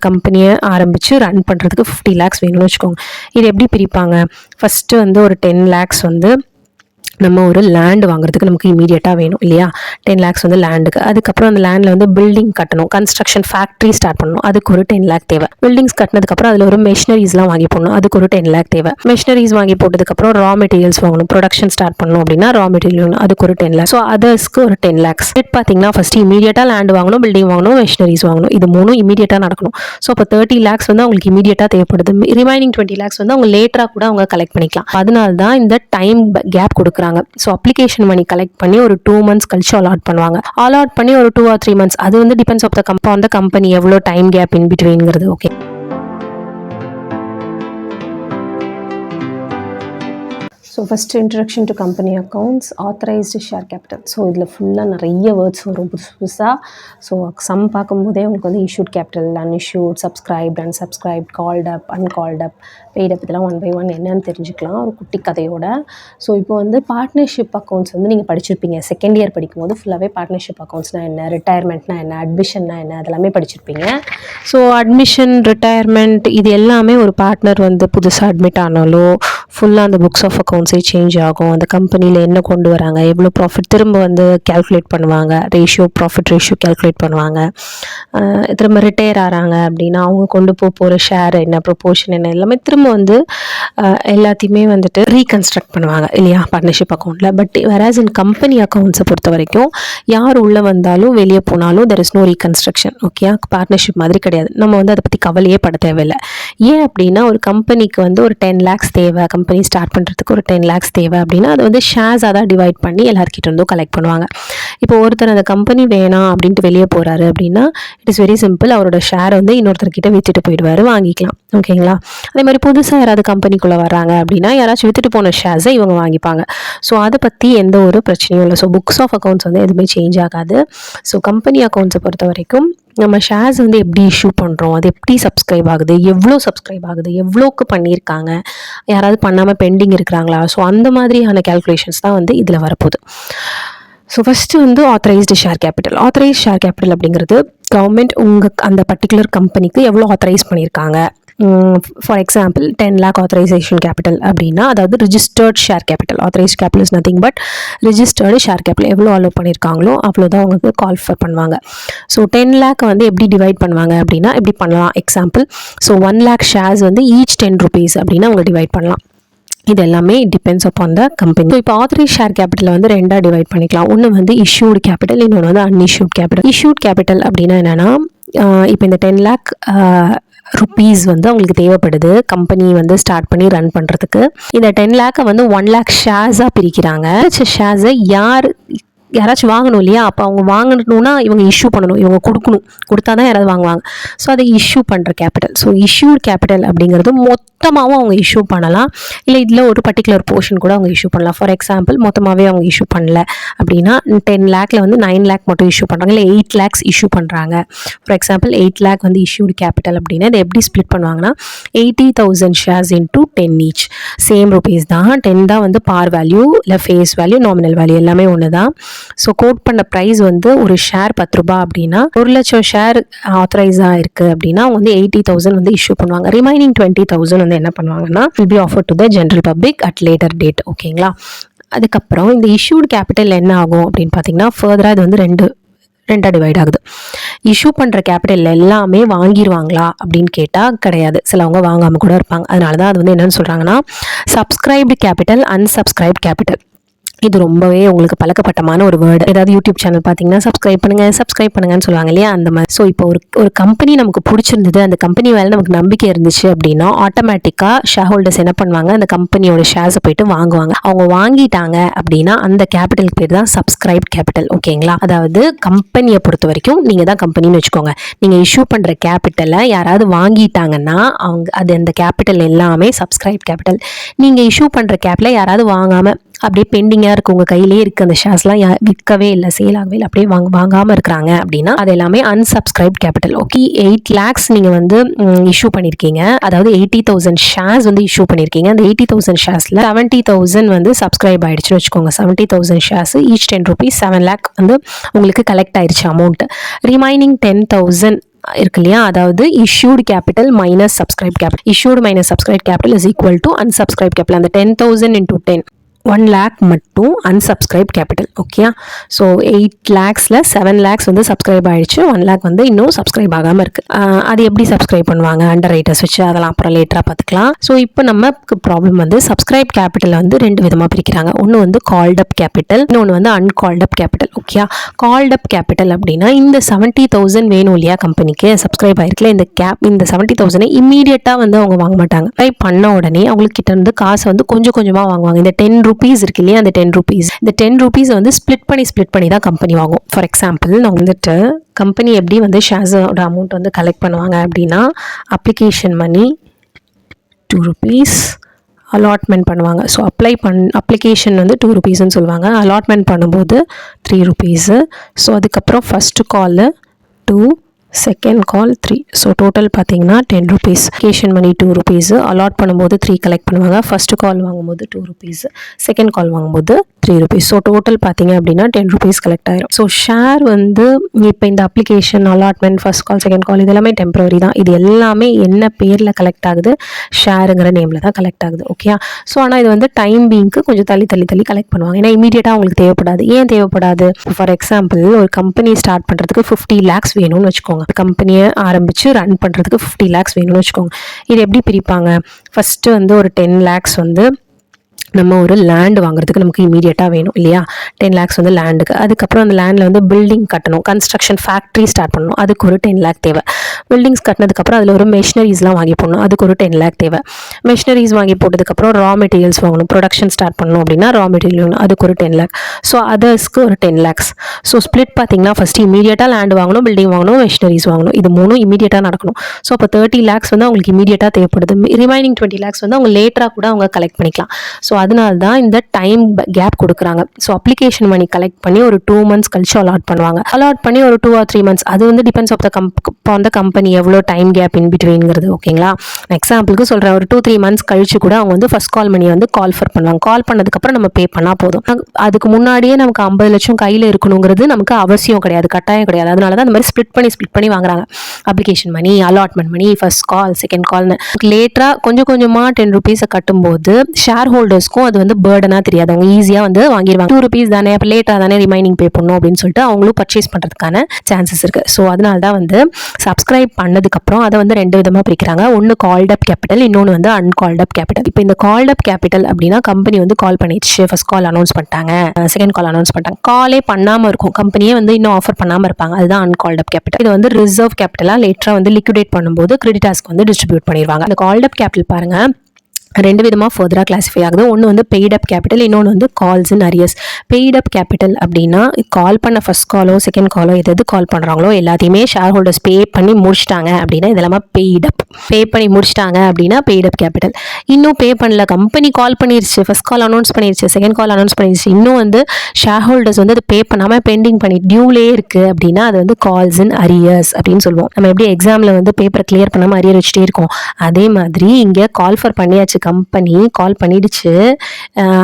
கம்பெனியை ஆரம்பித்து ரன் பண்ணுறதுக்கு 50 lakhs வேணும்னு வச்சுக்கோங்க. இது எப்படி பிரிப்பாங்க? ஃபஸ்ட்டு வந்து ஒரு 10 lakhs வந்து நம்ம ஒரு லேண்ட் வாங்குறதுக்கு நமக்கு இமீடியட்டாக வேணும் இல்லையா? 10 lakhs வந்து லேண்டுக்கு. அதுக்கப்புறம் அந்த லேண்டில் வந்து பில்டிங் கட்டணும், கன்ஸ்ட்ரக்ஷன் ஃபேக்ட்ரி ஸ்டார்ட் பண்ணணும், அதுக்கு ஒரு 10 lakh தேவை. பில்டிங்ஸ் கட்டினதுக்கப்புறம் அதில் ஒரு மெஷினரிஸ்லாம் வாங்கி போடணும், அதுக்கு ஒரு 10 lakh தேவை. மெஷினரிஸ் வாங்கி போட்டதுக்கப்புறம் ரா மெட்டீரியல்ஸ் வாங்கணும், ப்ரொடக்ஷன் ஸ்டார்ட் பண்ணணும் அப்படின்னா ரா மெட்டீரியல் வேணும், அதுக்கு ஒரு 10 lakhs. ஸோ அதர்ஸ்க்கு ஒரு 10 lakhs. பார்த்தீங்கன்னா ஃபஸ்ட்டு இமீடியட்டாக லேண்ட் வாங்கணும், பில்டிங் வாங்கணும், மெஷினரிஸ் வாங்கணும், இது 3 இமீடியட்டாக நடக்கணும். ஸோ அப்போ 30 lakhs வந்து அவங்களுக்கு இமீடியட்டாக தேவைப்படுது. ரிமைனிங் 20 lakhs வந்து அவங்க லேட்டராக கூட அவங்க கலெக்ட் பண்ணிக்கலாம். அதனால தான் இந்த டைம் கேப் கொடுக்குறாங்க. ஸோ அப்ளிகேஷன் மணி கலெக்ட் பண்ணி ஒரு 2 months கழிச்சு அலாட் பண்ணுவாங்க. அலாட் பண்ணி ஒரு 2 or 3 months, அது வந்து டிபெண்ட்ஸ் ஆஃப் த கம்பெனி எவ்வளோ டைம் கேப் இன் பிட்வீன்ங்கிறது. Okay, so first introduction to company accounts, authorised share capital. So இதில் ஃபுல்லாக நிறைய வேர்ட்ஸ் வரும் புதுசாக. ஸோ சம் பார்க்கும்போதே உங்களுக்கு வந்து issued capital, unissued, subscribed, unsubscribed, called up, uncalled up, paid up, இதெல்லாம் 1 by 1 என்னன்னு தெரிஞ்சுக்கலாம் ஒரு குட்டி கதையோட. ஸோ இப்போ வந்து பார்ட்னர்ஷிப் அக்கௌண்ட்ஸ் வந்து நீங்கள் படிச்சிருப்பீங்க. செகண்ட் இயர் படிக்கும்போது ஃபுல்லாகவே பார்ட்னர்ஷிப் அக்கௌண்ட்ஸ்னால் என்ன, ரிட்டையர்மெண்ட்னா என்ன, அட்மிஷன்னா என்ன, அதெல்லாமே படிச்சிருப்பீங்க. ஸோ அட்மிஷன், ரிட்டையர்மெண்ட் இது எல்லாமே ஒரு பார்ட்னர் வந்து புதுசாக அட்மிட் ஆனாலோ ஃபுல்லாக அந்த புக்ஸ் ஆஃப் அக்கௌண்ட்ஸே சேஞ்ச் ஆகும். அந்த கம்பெனியில் என்ன கொண்டு வராங்க, எவ்வளோ ப்ராஃபிட் திரும்ப வந்து கேல்குலேட் பண்ணுவாங்க, ப்ராஃபிட் ரேஷியோ கேல்குலேட் பண்ணுவாங்க. திரும்ப ரிட்டையர் ஆகிறாங்க அப்படின்னா அவங்க கொண்டு போகிற ஷேர் என்ன, ப்ரொபோர்ஷன் என்ன, எல்லாமே திரும்ப வந்து எல்லாத்தையுமே வந்துட்டு ரீகன்ஸ்ட்ரக்ட் பண்ணுவாங்க இல்லையா பார்ட்னர்ஷிப் அக்கௌண்ட்டில். பட் வேறாஸ் இன் கம்பெனி அக்கௌண்ட்ஸை பொறுத்த வரைக்கும் யார் உள்ளே வந்தாலும் வெளியே போனாலும் there is no reconstruction. Okay, partnership மாதிரி கிடையாது. நம்ம வந்து அதை பற்றி கவலையே பட தேவையில்லை. ஏன் அப்படின்னா ஒரு கம்பெனிக்கு வந்து ஒரு 10 lakhs தேவை, கம்பெனி ஸ்டார்ட் பண்ணுறதுக்கு ஒரு 10 lakhs தேவை அப்படின்னா அது வந்து ஷேர்ஸாக தான் டிவைட் பண்ணி எல்லாருக்கிட்ட இருந்தும் கலெக்ட் பண்ணுவாங்க. இப்போ ஒருத்தர் அந்த கம்பெனி வேணாம் அப்படின்ட்டு வெளியே போகிறாரு அப்படின்னா இட் இஸ் வெரி சிம்பிள், அவரோட ஷேர் வந்து இன்னொருத்தர்கிட்ட விற்றுட்டு போயிடுவார், வாங்கிக்கலாம். ஓகேங்களா? அதே மாதிரி புதுசாக யாராவது கம்பெனிக்குள்ளே வராங்க அப்படின்னா யாராச்சும் விற்றுட்டு போன ஷேர்ஸை இவங்க வாங்கிப்பாங்க. ஸோ அதை பற்றி எந்த ஒரு பிரச்சனையும் இல்லை. ஸோ புக்ஸ் ஆஃப் அக்கௌண்ட்ஸ் வந்து எதுவுமே சேஞ்ச் ஆகாது. ஸோ கம்பெனி அக்கௌண்ட்ஸை பொறுத்த வரைக்கும் நம்ம ஷேர்ஸ் வந்து எப்படி இஷ்யூ பண்ணுறோம், அது எப்படி சப்ஸ்கிரைப் ஆகுது, எவ்வளோ சப்ஸ்கிரைப் ஆகுது, எவ்வளோக்கு பண்ணியிருக்காங்க, யாராவது பண்ணாமல் பெண்டிங் இருக்கிறாங்களா, ஸோ அந்த மாதிரியான கேல்குலேஷன்ஸ் தான் வந்து இதில் வரப்போகுது. ஸோ ஃபஸ்ட்டு வந்து authorised share capital. Authorised share capital அப்படிங்கிறது கவர்மெண்ட் அந்த பர்டிகுலர் கம்பெனிக்கு எவ்வளோ ஆத்தரைஸ் பண்ணியிருக்காங்க. For example 10 lakh authorisation capital அப்படின்னா அதாவது registered share capital. Authorised capital is nothing but registered share capital. எவ்வளோ அலோவ் பண்ணியிருக்காங்களோ அவ்வளோதான் அவங்களுக்கு கால்ஃபர் பண்ணுவாங்க. ஸோ 10 lakh வந்து எப்படி டிவைட் பண்ணுவாங்க அப்படின்னா எப்படி பண்ணலாம். எக்ஸாம்பிள், ஸோ 1 lakh ஷேர்ஸ் வந்து ஈச் 10 rupees அப்படின்னா அவங்க டிவைட் பண்ணலாம். இது எல்லாமே depends upon the company. So இப்போ ஆத்தரைஸ் ஷேர் கேபிட்டலை வந்து 2ஆக டிவைட் பண்ணிக்கலாம். ஒன்று வந்து இஷ்யூட் கேபிட்டல், இன்னொன்று வந்து அன்இஷ்யூட் கேபிட்டல். இஷ்யூட் கேபிட்டல் அப்படின்னா என்னென்னா இப்போ இந்த 10 lakh rupees வந்து அவங்களுக்கு தேவைப்படுது கம்பெனி வந்து ஸ்டார்ட் பண்ணி ரன் பண்ணுறதுக்கு. இந்த 10 lakh வந்து 1 lakh ஷேர்ஸாக பிரிக்கிறாங்க. ஷேர்ஸை யாராச்சும் வாங்கணும் இல்லையா? அப்போ அவங்க வாங்கணும்னா இவங்க இஷ்யூ பண்ணணும், இவங்க கொடுத்தா தான் யாராவது வாங்குவாங்க. ஸோ அதை இஷ்யூ பண்ணுற கேபிட்டல். ஸோ இஷ்யூட் கேபிட்டல் அப்படிங்கிறது மொத்தமாகவும் அவங்க இஷ்யூ பண்ணலாம், இல்லை இதில் ஒரு பர்டிகுலர் போர்ஷன் கூட அவங்க இஷ்யூ பண்ணலாம். ஃபார் எக்ஸாம்பிள் மொத்தமாகவே அவங்க இஷ்யூ பண்ணல அப்படின்னா 10 lakhல வந்து 9 lakh மட்டும் இஷ்யூ பண்ணுறாங்க, இல்லை 8 lakhs இஷ்யூ பண்ணுறாங்க. ஃபார் எக்ஸாம்பிள் 8 lakh வந்து இஷ்யூட் கேபிட்டல் அப்படின்னா இதை எப்படி ஸ்ப்ளிட் பண்ணுவாங்கன்னா 80,000 shares into 10 each. Same rupees தான், 10 தான் வந்து பார் வேல்யூ, இல்லை ஃபேஸ் வேல்யூ, நாமினல் வேல்யூ எல்லாமே ஒன்று தான். ஸோ கோட் பண்ண ப்ரைஸ் வந்து ஒரு ஷேர் 10 ரூபாய் அப்படின்னா 1 லட்சம் ஷேர் ஆத்தரைஸாக இருக்குது அப்படின்னா அவங்க வந்து 80,000 வந்து இஷ்யூ பண்ணுவாங்க. ரிமைனிங் 20,000 வந்து என்ன பண்ணுவாங்கன்னா will be offered to the general public at later date. ஓகேங்களா? அதுக்கப்புறம் இந்த இஷ்யூட் கேபிட்டல் என்ன ஆகும் அப்படின்னு பார்த்தீங்கன்னா ஃபர்தராக இது வந்து ரெண்டாக டிவைட் ஆகுது. இஷ்யூ பண்ணுற கேபிட்டல் எல்லாமே வாங்கிடுவாங்களா அப்படின்னு கேட்டால் கிடையாது, சிலவங்க வாங்காமல் கூட இருப்பாங்க. அதனால தான் அது வந்து என்னென்னு சொல்கிறாங்கன்னா சப்ஸ்கிரைப்டு கேபிட்டல், அன்சப்ஸ்கிரைப்ட் கேபிட்டல். இது ரொம்பவே உங்களுக்கு பழக்கப்பட்டமான ஒரு வேர்டு. ஏதாவது யூடியூப் சேனல் பார்த்தீங்கன்னா சப்ஸ்கிரைப் பண்ணுங்கன்னு சொல்லுவாங்க இல்லையா, அந்த மாதிரி. ஸோ இப்போ ஒரு கம்பெனி நமக்கு பிடிச்சிருந்தது, அந்த கம்பெனி மேலே நமக்கு நம்பிக்கை இருந்துச்சு அப்படின்னா ஆட்டோமேட்டிக்காக ஷேர் ஹோல்டர்ஸ் என்ன பண்ணுவாங்க, அந்த கம்பெனியோட ஷேர்ஸை போயிட்டு வாங்குவாங்க. அவங்க வாங்கிட்டாங்க அப்படின்னா அந்த கேபிட்டலுக்கு பேர் தான் சப்ஸ்கிரைப் கேபிட்டல். ஓகேங்களா? அதாவது கம்பெனியை பொறுத்த வரைக்கும் நீங்கள் தான் கம்பெனின்னு வச்சுக்கோங்க. நீங்கள் இஷ்யூ பண்ணுற கேபிட்டலை யாராவது வாங்கிட்டாங்கன்னா அந்த கேபிட்டல் எல்லாமே சப்ஸ்கிரைப் கேபிட்டல். நீங்கள் இஷ்யூ பண்ணுற கேபிட்டலை யாராவது வாங்காமல் அப்படியே பெண்டிங்காக இருக்குது, உங்கள் கையிலே இருக்குது, அந்த ஷேர்ஸ்லாம் விற்கவே இல்லை, சேல் ஆகவே இல்லை, அப்படியே வாங்காமல் இருக்கிறாங்க அப்படின்னா அது எல்லாமே அன்சப்ஸ்கிரைப் கேபிட்டல். ஓகே, 8 lakhs நீங்கள் வந்து இஷ்யூ பண்ணியிருக்கீங்க, அதாவது 80,000 ஷேர்ஸ் வந்து இஷ்யூ பண்ணியிருக்கீங்க. அந்த 80,000 ஷேர்ஸில் 70,000 வந்து சப்ஸ்கிரைப் ஆகிடுச்சுன்னு வச்சுக்கோங்க. 70,000 ஷேர்ஸ் ஈச் 10 rupees, 7 lakh வந்து உங்களுக்கு கலெக்ட் ஆயிடுச்சு அமௌண்ட். ரிமைனிங் 10,000 இருக்கு இல்லையா, அதாவது issued capital minus subscribed capital. Issued minus subscribed capital is equal to unsubscribed capital. அந்த 10,000 into 10 1 lakh மட்டும் unsubscribed capital. Okay, so 8 lakhஸில் 7 lakhs வந்து சப்ஸ்கிரைப் ஆகிடுச்சு, 1 lakh வந்து இன்னும் சப்ஸ்கிரைப் ஆகாமல் இருக்குது. அது எப்படி சப்ஸ்கிரைப் பண்ணுவாங்க, அண்டர் ரைட்டர்ஸ் வச்சு, அதெல்லாம் அப்புறம் லேட்டராக பார்த்துக்கலாம். ஸோ இப்போ நமக்கு ப்ராப்ளம் வந்து சப்ஸ்கிரைப் கேபிட்டலை வந்து 2 விதமாக பிரிக்கிறாங்க. ஒன்று வந்து கால்ட் அப் கேபிட்டல், இன்னொன்று வந்து uncalled up capital. Okay, called up capital அப்படின்னா இந்த 70,000 வேணும் இல்லையா கம்பெனிக்கு, சப்ஸ்கிரைப் ஆகிருக்கல, இந்த 70,000 இம்மீடியட்டாக வந்து அவங்க வாங்க மாட்டாங்க. சப்ஸ்கிரைப் பண்ண உடனே அவங்களுக்கு கிட்ட இருந்து காசை வந்து கொஞ்சம் கொஞ்சமாக வாங்குவாங்க. இந்த 10 rupees இருக்கு இல்லையா, அந்த 10 rupees, இந்த 10 rupees வந்து ஸ்ப்ளிட் பண்ணி தான் கம்பெனி வாங்கும். ஃபார் எக்ஸாம்பிள் நான் வந்துட்டு கம்பெனி எப்படி வந்து ஷேர்ஸோட அமௌண்ட் வந்து கலெக்ட் பண்ணுவாங்க அப்படின்னா, அப்ளிகேஷன் மணி 2 rupees, அலாட்மெண்ட் பண்ணுவாங்க. ஸோ அப்ளிகேஷன் வந்து 2 rupeesன்னு சொல்லுவாங்க, அலாட்மெண்ட் பண்ணும்போது 3 rupees. ஸோ அதுக்கப்புறம் ஃபஸ்ட்டு காலு 2, செகண்ட் கால் 3. ஸோ டோட்டல் பார்த்தீங்கன்னா 10 rupees. Application money 2 rupees, allot பண்ணும்போது 3 கலெக்ட் பண்ணுவாங்க. ஃபஸ்ட்டு கால் வாங்கும்போது 2 rupees, செகண்ட் கால் வாங்கும்போது 3 rupees. ஸோ டோட்டல் பார்த்தீங்க அப்படின்னா 10 rupees கலெக்ட் ஆயிரும். ஸோ ஷேர் வந்து இப்போ இந்த application, allotment, first call, second call, இது எல்லாமே டெம்பரரி தான். இது எல்லாமே என்ன பேரில் கலெக்ட் ஆகுது, ஷேருங்கிற நேமில் தான் கலெக்ட் ஆகுது. ஓகே, ஸோ ஆனால் இது வந்து டைம் பீங்க்கு கொஞ்சம் தள்ளி கலெக்ட் பண்ணுவாங்க. ஏன்னா இமீடியட்டாக அவங்களுக்கு தேவைப்படாது. ஏன் தேவைப்படாது, ஃபார் எக்ஸாம்பிள் ஒரு கம்பெனி ஸ்டார்ட் பண்ணுறதுக்கு 50 lakhs வேணும்னு வச்சுக்கோங்க. கம்பெனியை ஆரம்பித்து ரன் பண்ணுறதுக்கு 50 lakhs வேணும்னு வச்சுக்கோங்க. இது எப்படி பிரிப்பாங்க, ஃபஸ்ட்டு வந்து ஒரு 10 lakhs வந்து நம்ம ஒரு லேண்ட் வாங்குறதுக்கு நமக்கு இமீடியட்டாக வேணும் இல்லையா, 10 lakhs வந்து லேண்டுக்கு. அதுக்கப்புறம் அந்த லேண்டில் வந்து பில்டிங் கட்டணும், கன்ஸ்ட்ரக்ஷன் ஃபேக்ட்ரி ஸ்டார்ட் பண்ணணும், அதுக்கு ஒரு 10 lakh தேவை. பில்டிங்ஸ் கட்டினதுக்கப்புறம் அதில் ஒரு மெஷினரிஸ்லாம் வாங்கி போடணும், அதுக்கு ஒரு 10 lakh தேவை. மெஷினரிஸ் வாங்கி போட்டதுக்கப்புறம் ரா மெட்டீரியல்ஸ் வாங்கணும், ப்ரொடக்ஷன் ஸ்டார்ட் பண்ணணும் அப்படின்னா ரா மெட்டீரியல் வேணும், அதுக்கு ஒரு 10 lakh. ஸோ அதர்ஸ்க்கு ஒரு 10 lakhs. ஸோ ஸ்ப்ளிட் பார்த்தீங்கன்னா ஃபஸ்ட்டு இமீடியட்டாக லேண்ட் வாங்கணும், பில்டிங் வாங்கணும், மெஷினரிஸ் வாங்கணும், இது 3 இமீடியட்டாக நடக்கணும். ஸோ அப்போ 30 lakhs வந்து அவங்களுக்கு இமீடியட்டாக தேவைப்படுது. ரிமைனிங் 20 lakhs வந்து அவங்க லேட்டராக கூட அவங்க கலெக்ட் பண்ணிக்கலாம். ஸோ அதனால தான் இந்த டைம் கேப் கொடுக்குறாங்க. ஸோ அப்ளிகேஷன் மணி கலெக்ட் பண்ணி ஒரு 2 months கழிச்சு அலாட் பண்ணுவாங்க. அலாட் பண்ணி ஒரு 2 or 3 months, அது வந்து டிபெண்ட்ஸ் ஆஃப் த கம்பெனி எவ்வளோ டைம் கேப் இன் பிட்வீன்ங்கிறது. ஓகேங்களா, எக்ஸாம்பிளுக்கு சொல்கிறேன், ஒரு 2-3 months கழிச்சு கூட அவங்க வந்து ஃபஸ்ட் கால் மணி வந்து கால் பண்ணுவாங்க. கால் பண்ணதுக்கப்புறம் நம்ம பே பண்ணால் போதும். அதுக்கு முன்னாடியே நமக்கு 50 லட்சம் கையில் இருக்கணுங்கிறது நமக்கு அவசியம் கிடையாது, கட்டாயம் கிடையாது. அதனால தான் அந்த மாதிரி ஸ்ப்ளிட் பண்ணி வாங்குறாங்க. Application money, allotment money, first call, second கால்னு லேட்டராக கொஞ்சம் கொஞ்சமாக 10 rupees கட்டும்போது ஷேர் ஹோல்டர்ஸ்க்கும் அது வந்து பேர்டனாக தெரியாது. அவங்க ஈஸியாக வந்து வாங்கிடுவாங்க. 2 rupees தானே, அப்போ லேட்டாக தானே ரிமைனிங் பே பண்ணணும் அப்படின்னு சொல்லிட்டு அவங்களும் பர்ச்சேஸ் பண்ணுறதுக்கான சான்சஸ் இருக்குது. ஸோ அதனால தான் வந்து சப்ஸ்கிரைப் பண்ணதுக்கப்புறம் அதை வந்து 2 விதமாக பிரிக்கிறாங்க. ஒன்று கால்ட் அப் கேபிட்டல், இன்னொன்று வந்து அன்கால்ட் அப் கேபிட்டல். இப்போ இந்த கால்ட் அப் கேபிட்டல் அப்படின்னா கம்பெனி வந்து கால் பண்ணிடுச்சு, ஃபர்ஸ்ட் கால் அனௌன்ஸ் பண்ணிட்டாங்க, செகண்ட் கால் அனௌன்ஸ் பண்ணிட்டாங்க, காலே பண்ணாமல் இருக்கும், கம்பெனியே வந்து இன்னும் ஆஃபர் பண்ணாமல் இருப்பாங்க, அதுதான் அன்கால்ட் அப் கேபிட்டல். இது வந்து ரிசர்வ் கேபிட்டலாக லேட்டராக வந்து லிக்விடேட் பண்ணும்போது கிரெடிட்டார்ஸ்க்கு வந்து டிஸ்ட்ரிபியூட் பண்ணிடுவாங்க. அந்த கால்ட் அப் கேபிட்டல் பாருங்க 2 விதமாக ஃபர்தராக கிளாஸிஃபை ஆகுது. ஒன்று வந்து பெய்ட் அப் கேபிட்டல், இன்னொன்று வந்து கால்ஸ் இன் அரியர்ஸ். பெய்ட் அப் கேபிட்டல் அப்படின்னா கால் பண்ண ஃபர்ஸ்ட் காலோ செகண்ட் காலோ எது கால் பண்ணுறாங்களோ எல்லாத்தையுமே ஷேர் ஹோல்டர்ஸ் பே பண்ணி முடிச்சிட்டாங்க அப்படின்னா இதெல்லாம் பெய்ட் அப். பே பண்ணி முடிச்சிட்டாங்க அப்படின்னா பெய்ட் அப் கேபிட்டல். இன்னும் பே பண்ணல, கம்பெனி கால் பண்ணிருச்சு, ஃபர்ஸ்ட் கால் அனௌன்ஸ் பண்ணிருச்சு, செகண்ட் கால் அனௌன்ஸ் பண்ணிருச்சு, இன்னும் வந்து ஷேர் ஹோல்டர்ஸ் வந்து அது பே பண்ணாமல் பெண்டிங் பண்ணி டியூலே இருக்குது அப்படின்னா அது வந்து கால்ஸ் இன் அரியர்ஸ் அப்படின்னு சொல்லுவோம். நம்ம எப்படி எக்ஸாமில் வந்து பேப்பரை கிளியர் பண்ணாமல் அரியர் வச்சுட்டே இருக்கோம், அதே மாதிரி இங்கே கால் ஃபார் பண்ணியாச்சு, கம்பெனி கால் பண்ணிடுச்சு,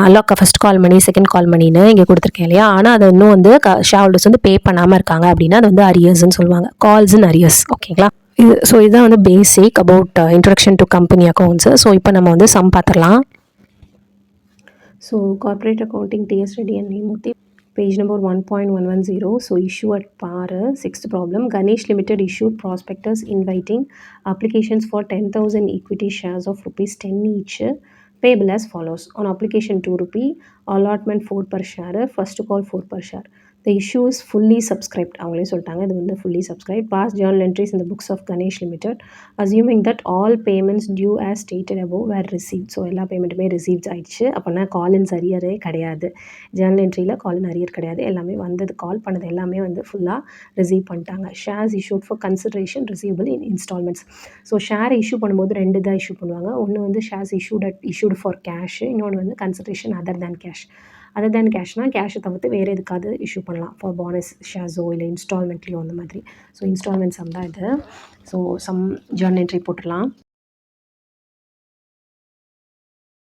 அல்லாக்க ஃபர்ஸ்ட் கால் மணி, செகண்ட் கால் மணின்னு இங்கே கொடுத்துருக்கேன் இல்லையா, ஆனால் அதை இன்னும் வந்து ஷேர் ஹோல்டர்ஸ் வந்து பே பண்ணாமல் இருக்காங்க அப்படின்னா அது வந்து அரியர்ஸ்ன்னு சொல்லுவாங்க, கால்ஸ் இன் அரியர்ஸ். ஓகேங்களா, இதுதான் வந்து basic about introduction to company accounts. So இப்போ நம்ம வந்து சம் பார்த்துடலாம். So corporate accounting TS Reddy and நேமூர்த்தி, page number 1.110. So issue at par, sixth problem. Ganesh Limited issued prospectus inviting applications for 10,000 equity shares of ₹10 each, payable as follows. On application 2 rupee, allotment 4 per share, first call 4 per share. The issue is fully subscribed. அவங்களே சொல்லிட்டாங்க இது வந்து fully subscribed. Past journal entries in the books of Ganesh Limited, assuming that all payments due as stated above were received. So எல்லா பேமெண்ட்டுமே receives ஆயிடுச்சு. அப்படின்னா Collins அரியரே கிடையாது, Journal என்ட்ரியில் காலின் arrear கிடையாது, எல்லாமே வந்தது, கால் பண்ணது எல்லாமே வந்து ஃபுல்லாக ரிசீவ் பண்ணிட்டாங்க. Shares issued for consideration receivable in instalments. So share issue பண்ணும்போது 2 தான் இஷ்யூ பண்ணுவாங்க. ஒன்று வந்து ஷேர்ஸ் இஷ்யூடு ஃபார் கேஷ், இன்னொன்று வந்து consideration other than cash. Other than கேஷ்னால் கேஷை தவிர்த்து வேறு எதுக்காவது இஷ்யூ பண்ணலாம், ஃபார் போனஸ் ஷேர்ஸோ இல்லை இன்ஸ்டால்மெண்ட்லேயோ அந்த மாதிரி. ஸோ இன்ஸ்டால்மெண்ட் சம் தான் இது. ஸோ சம் ஜேர்னல் என்ட்ரி போட்டுடலாம்.